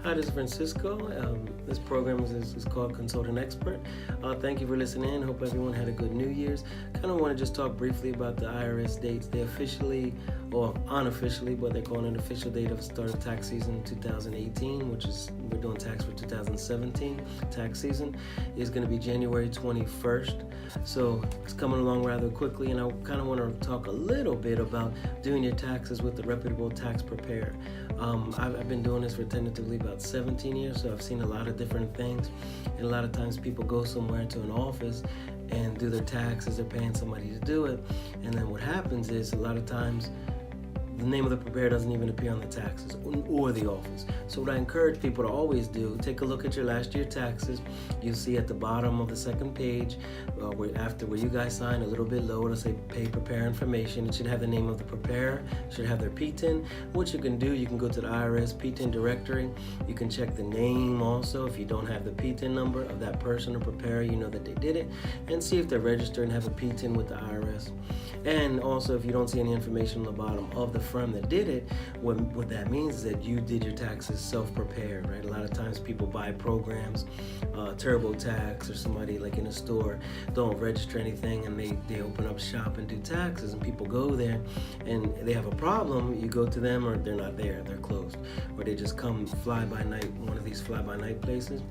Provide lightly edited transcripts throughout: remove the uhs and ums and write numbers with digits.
Hi, this is Francisco. This program is called Consultant Expert. Thank you for listening in. Hope everyone had a good New Year's. Kind of want to just talk briefly about the IRS dates. They officially, or unofficially, but they're calling an official date of the start of tax season 2018, which is, we're doing tax for 2017. Tax season is going to be January 21st. So it's coming along rather quickly, and I kind of want to talk a little bit about doing your taxes with a reputable tax preparer. I've been doing this for tentatively about 17 years, so I've seen a lot of different things, and a lot of times people go somewhere to an office and do their taxes, they're paying somebody to do it, and then what happens is a lot of times the name of the preparer doesn't even appear on the taxes or the office. So what I encourage people to always do, take a look at your last year taxes. You'll see at the bottom of the second page, where you guys sign, a little bit lower, it'll say pay preparer information. It should have the name of the preparer, it should have their PTIN. What you can do, you can go to the IRS PTIN directory. You can check the name also. If you don't have the PTIN number of that person or preparer, you know that they did it, and see if they're registered and have a PTIN with the IRS. And also, if you don't see any information on the bottom of the firm that did it, what that means is that you did your taxes self-prepared, right? A lot of times people buy programs, TurboTax or somebody like in a store, don't register anything, and they open up shop and do taxes, and people go there and they have a problem. You go to them, or they're not there, they're closed, or they just come fly-by-night, one of these fly-by-night places.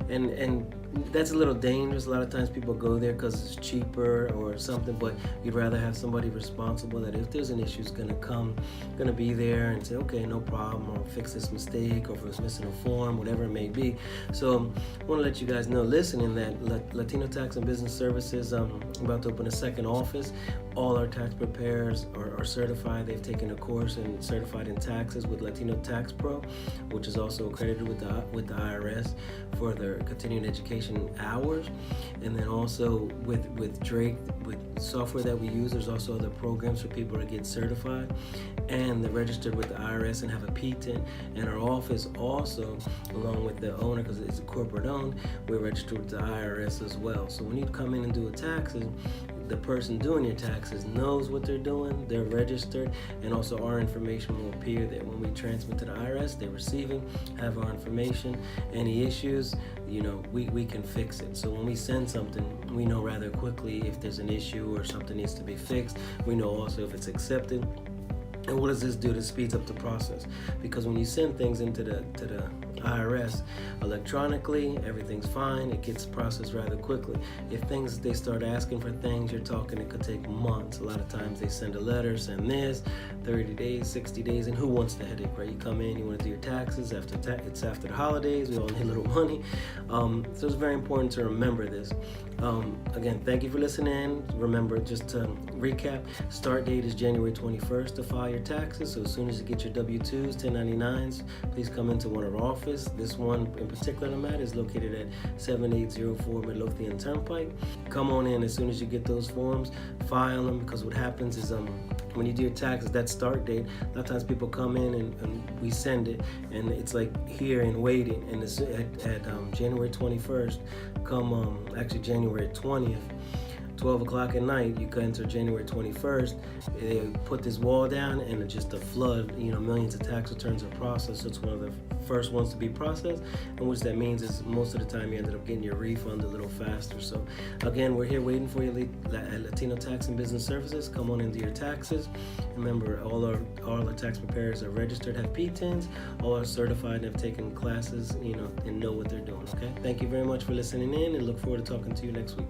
And that's a little dangerous. A lot of times people go there because it's cheaper or something, but you'd rather have somebody responsible that if there's an issue, is going to be there and say, okay, no problem, or fix this mistake, or if it's missing a form, whatever it may be. So I want to let you guys know, listening, that Latino Tax and Business Services, about to open a second office. All our tax preparers are certified. They've taken a course and certified in taxes with Latino Tax Pro, which is also accredited with the IRS for their continuing education hours. And then also with Drake, with software that we use, there's also other programs for people to get certified, and they're registered with the IRS and have a PTIN. And our office also, along with the owner, because it's corporate owned, we're registered with the IRS as well. So when you come in and do a taxes, the person doing your taxes knows what they're doing, they're registered, and also our information will appear there. When we transmit to the IRS, they receiving, have our information. Any issues, we can fix it. So when we send something, we know rather quickly if there's an issue or something needs to be fixed. We know also if it's accepted. And what does this do? This speeds up the process, because when you send things into the IRS electronically, everything's fine. It gets processed rather quickly. If they start asking for things, you're talking, it could take months. A lot of times they send a letter, send this, 30 days, 60 days, and who wants the headache, right? You come in, you want to do your taxes, it's after the holidays, we all need a little money. So it's very important to remember this. Again, thank you for listening. Remember, just to recap, start date is January 21st to file your taxes. So as soon as you get your W-2s, 1099s, please come into one of our offices. This one in particular I'm at is located at 7804 Midlothian Turnpike. Come on in as soon as you get those forms, file them, because what happens is when you do your taxes, that start date, a lot of times people come in and we send it, and it's like here and waiting, and it's at January 21st, actually January 20th, 12 o'clock at night, you can enter January 21st, they put this wall down, and just a flood, millions of tax returns are processed. So it's one of the first ones to be processed, and what that means is most of the time you ended up getting your refund a little faster. So again, we're here waiting for you at Latino Tax and Business Services. Come on into your taxes. Remember, all our tax preparers are registered, have PTINs, all are certified and have taken classes, and know what they're doing. Okay, thank you very much for listening in, and look forward to talking to you next week.